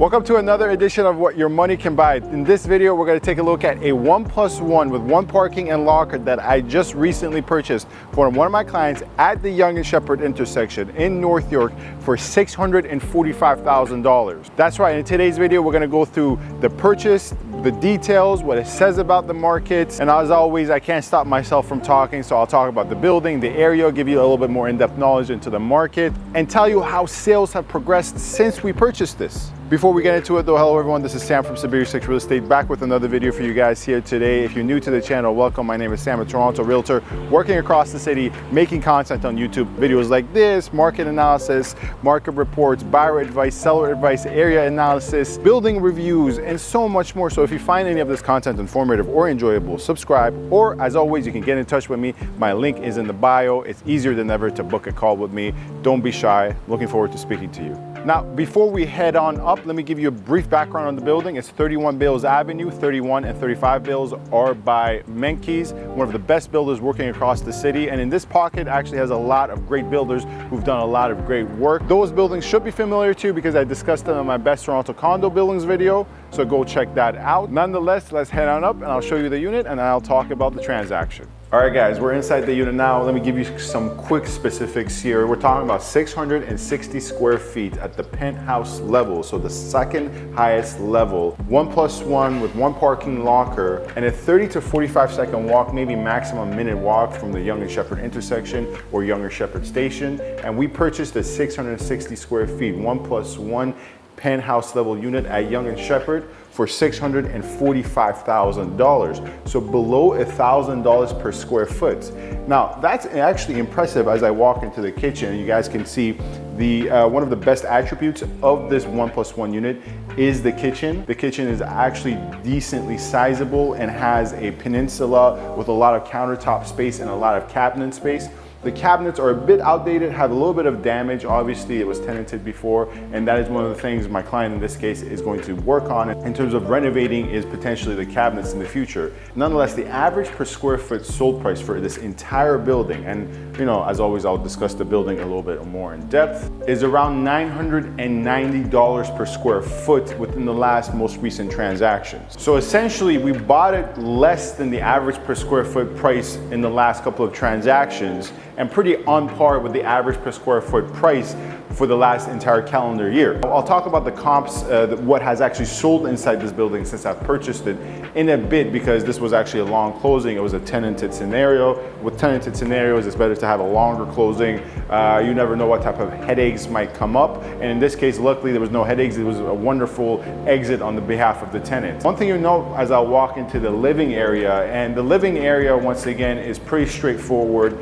Welcome to another edition of What Your Money Can Buy. In this video, we're going to take a look at a 1+1 with one parking and locker that I just recently purchased for one of my clients at the Yonge St intersection in North York for $645,000. That's right, in today's video, we're going to go through the purchase, the details, what it says about the markets, and as always, I can't stop myself from talking, so I'll talk about the building, the area, give you a little bit more in-depth knowledge into the market, and tell you how sales have progressed since we purchased this. Before we get into it though, hello everyone, this is Sam from SaberiSixRealEstate, back with another video for you guys here today. If you're new to the channel, welcome. My name is Sam, a Toronto realtor, working across the city, making content on YouTube, videos like this, market analysis, market reports, buyer advice, seller advice, area analysis, building reviews, and so much more. So if you find any of this content informative or enjoyable, subscribe, or as always, you can get in touch with me. My link is in the bio. It's easier than ever to book a call with me. Don't be shy. Looking forward to speaking to you. Now, before we head on up, let me give you a brief background on the building. It's 31 Bales Avenue. 31 and 35 Bales are by Menkes, one of the best builders working across the city. And in this pocket actually has a lot of great builders who've done a lot of great work. Those buildings should be familiar to you because I discussed them in my best Toronto condo buildings video. So go check that out. Nonetheless, let's head on up and I'll show you the unit and I'll talk about the transaction. All right guys, we're inside the unit now. Let me give you some quick specifics here. We're talking about 660 square feet at the penthouse level, so the second highest level. 1+1 with one parking locker and a 30 to 45 second walk, maybe maximum minute walk from the Yonge St intersection or Yonge St station. And we purchased a 660 square feet, 1+1 penthouse level unit at Yonge St for $645,000, so below $1,000 per square foot. Now that's actually impressive. As I walk into the kitchen, you guys can see the one of the best attributes of this 1+1 unit is the kitchen. The kitchen is actually decently sizable and has a peninsula with a lot of countertop space and a lot of cabinet space. The cabinets are a bit outdated, have a little bit of damage. Obviously, it was tenanted before, and that is one of the things my client in this case is going to work on in terms of renovating is potentially the cabinets in the future. Nonetheless, the average per square foot sold price for this entire building, and you know, as always, I'll discuss the building a little bit more in depth, is around $990 per square foot within the last most recent transactions. So essentially, we bought it less than the average per square foot price in the last couple of transactions, and pretty on par with the average per square foot price for the last entire calendar year. I'll talk about the comps, what has actually sold inside this building since I've purchased it in a bit, because this was actually a long closing. It was a tenanted scenario. With tenanted scenarios, it's better to have a longer closing. You never know what type of headaches might come up. And in this case, luckily there was no headaches. It was a wonderful exit on the behalf of the tenant. One thing you know as I walk into the living area, and the living area once again is pretty straightforward.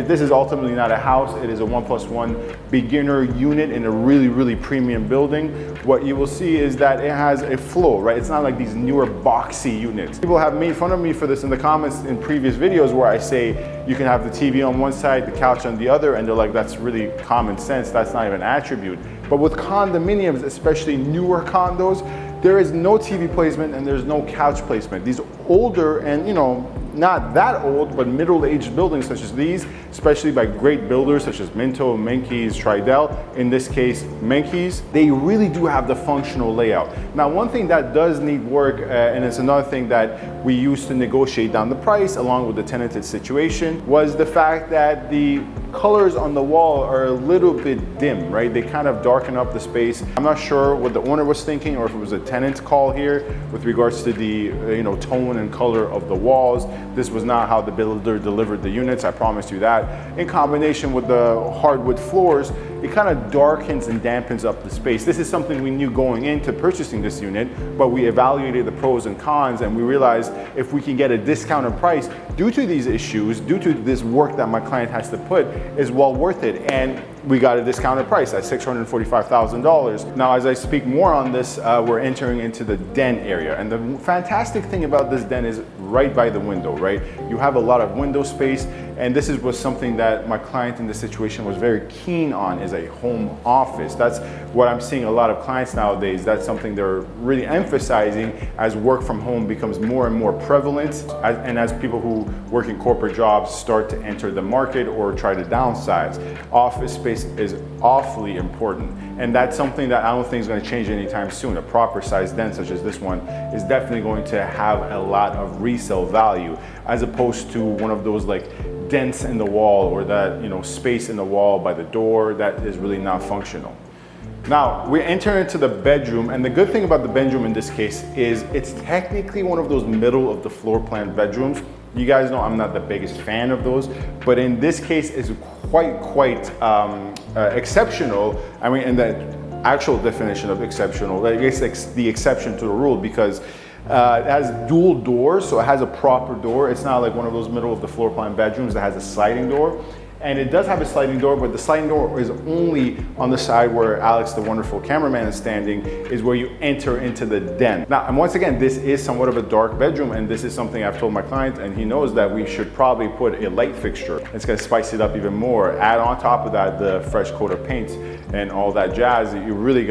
This is ultimately not a house. It is a 1+1 beginner unit in a really premium building. What you will see is that it has a flow, right? It's not like these newer boxy units. People have made fun of me for this in the comments in previous videos where I say you can have the TV on one side, the couch on the other, and they're like, that's really common sense. That's not even an attribute. But with condominiums, especially newer condos, there is no TV placement and there's no couch placement. These older and, you know, not that old, but middle-aged buildings such as these, especially by great builders such as Minto, Menkes, Tridel, in this case, Menkes, they really do have the functional layout. Now, one thing that does need work, and it's another thing that we used to negotiate down the price along with the tenanted situation, was the fact that the colors on the wall are a little bit dim, right? They kind of darken up the space. I'm not sure what the owner was thinking or if it was a tenant's call here with regards to the tone and color of the walls. This was not how the builder delivered the units, I promise you that. In combination with the hardwood floors, it kind of darkens and dampens up the space. This is something we knew going into purchasing this unit, but we evaluated the pros and cons and we realized if we can get a discounted price due to these issues, due to this work that my client has to put, is well worth it. And we got a discounted price at $645,000. Now, as I speak more on this, we're entering into the den area. And the fantastic thing about this den is right by the window, right? You have a lot of window space, and was something that my client in this situation was very keen on, is a home office. That's what I'm seeing a lot of clients nowadays, that's something they're really emphasizing as work from home becomes more and more prevalent, and as people who work in corporate jobs start to enter the market or try to downsize. Office space is awfully important, and that's something that I don't think is going to change anytime soon. A proper size den such as this one is definitely going to have a lot of resale value, as opposed to one of those like dents in the wall, or that, you know, space in the wall by the door that is really not functional. Now we enter into the bedroom, and the good thing about the bedroom in this case is it's technically one of those middle of the floor plan bedrooms. You guys know I'm not the biggest fan of those, but in this case it's quite exceptional. I mean, in the actual definition of exceptional, I guess it's the exception to the rule, because it has dual doors, so it has a proper door. It's not like one of those middle of the floor plan bedrooms that has a sliding door. And it does have a sliding door, but the sliding door is only on the side where Alex, the wonderful cameraman, is standing, is where you enter into the den. Now, and once again, this is somewhat of a dark bedroom, and this is something I've told my client, and he knows that we should probably put a light fixture. It's gonna spice it up even more. Add on top of that the fresh coat of paint and all that jazz. It's really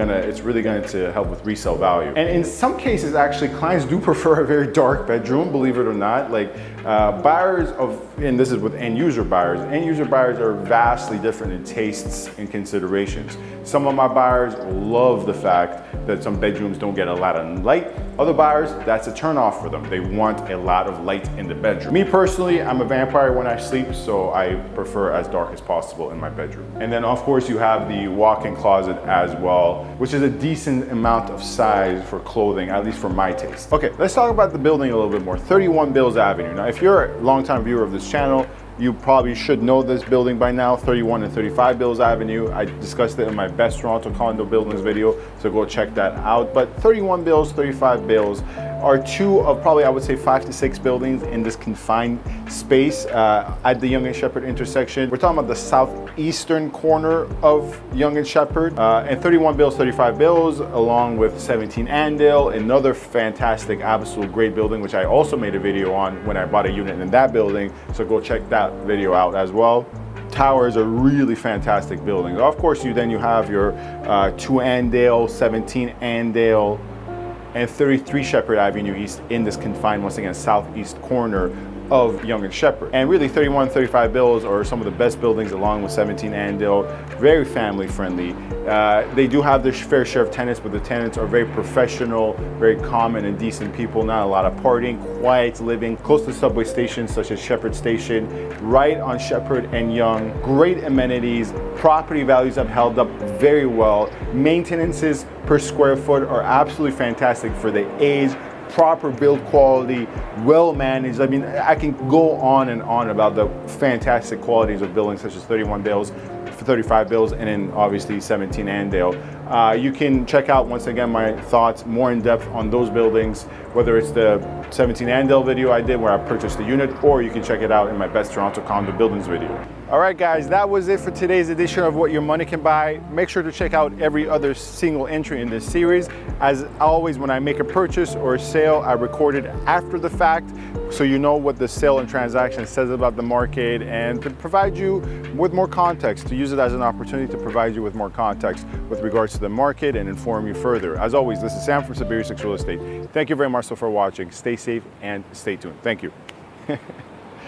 going to help with resale value. And in some cases, actually, clients do prefer a very dark bedroom, believe it or not. Like buyers of, and this is with end user buyers are vastly different in tastes and considerations. Some of my buyers love the fact that some bedrooms don't get a lot of light. Other buyers, that's a turn off for them. They want a lot of light in the bedroom. Me personally, I'm a vampire when I sleep, so I prefer as dark as possible in my bedroom. And then of course you have the walk-in closet as well, which is a decent amount of size for clothing, at least for my taste. Okay, let's talk about the building a little bit more. 31 Bills Avenue. Now, if you're a longtime viewer of this channel, you probably should know this building by now, 31 and 35 Bills Avenue. I discussed it in my best Toronto condo buildings video, so go check that out. But 31 Bills, 35 Bills are two of probably, I would say, 5 to 6 buildings in this confined space at the Yonge and Sheppard intersection. We're talking about the southeastern corner of Yonge and Sheppard. And 31 Bills, 35 Bills, along with 17 Andale, another fantastic, absolute great building, which I also made a video on when I bought a unit in that building. So go check that video out as well. Towers are really fantastic buildings. Of course, you have your 2 Andale, 17 Andale, and 33 Sheppard Avenue East in this confined, once again, southeast corner of Yonge and Sheppard. And really 31 and 35 Bills are some of the best buildings, along with 17 Andale, very family friendly. They do have their fair share of tenants, but the tenants are very professional, very common and decent people, not a lot of partying, quiet living, close to subway stations such as Sheppard Station, right on Sheppard and Yonge. Great amenities, property values have held up very well. Maintenances per square foot are absolutely fantastic for the age. Proper build quality, well managed. I mean, I can go on and on about the fantastic qualities of buildings such as 31 Bills, 35 Bills, and then obviously 17 Andale. You can check out, once again, my thoughts more in depth on those buildings, whether it's the 17 Andale video I did where I purchased the unit, or you can check it out in my best Toronto condo buildings video. All right, guys, that was it for today's edition of What Your Money Can Buy. Make sure to check out every other single entry in this series. As always, when I make a purchase or a sale, I record it after the fact, so you know what the sale and transaction says about the market, and to provide you with more context, to use it as an opportunity to provide you with more context with regards to the market and inform you further. As always, this is Sam from SaberiSixRealEstate. Thank you very much for watching. Stay safe and stay tuned. Thank you.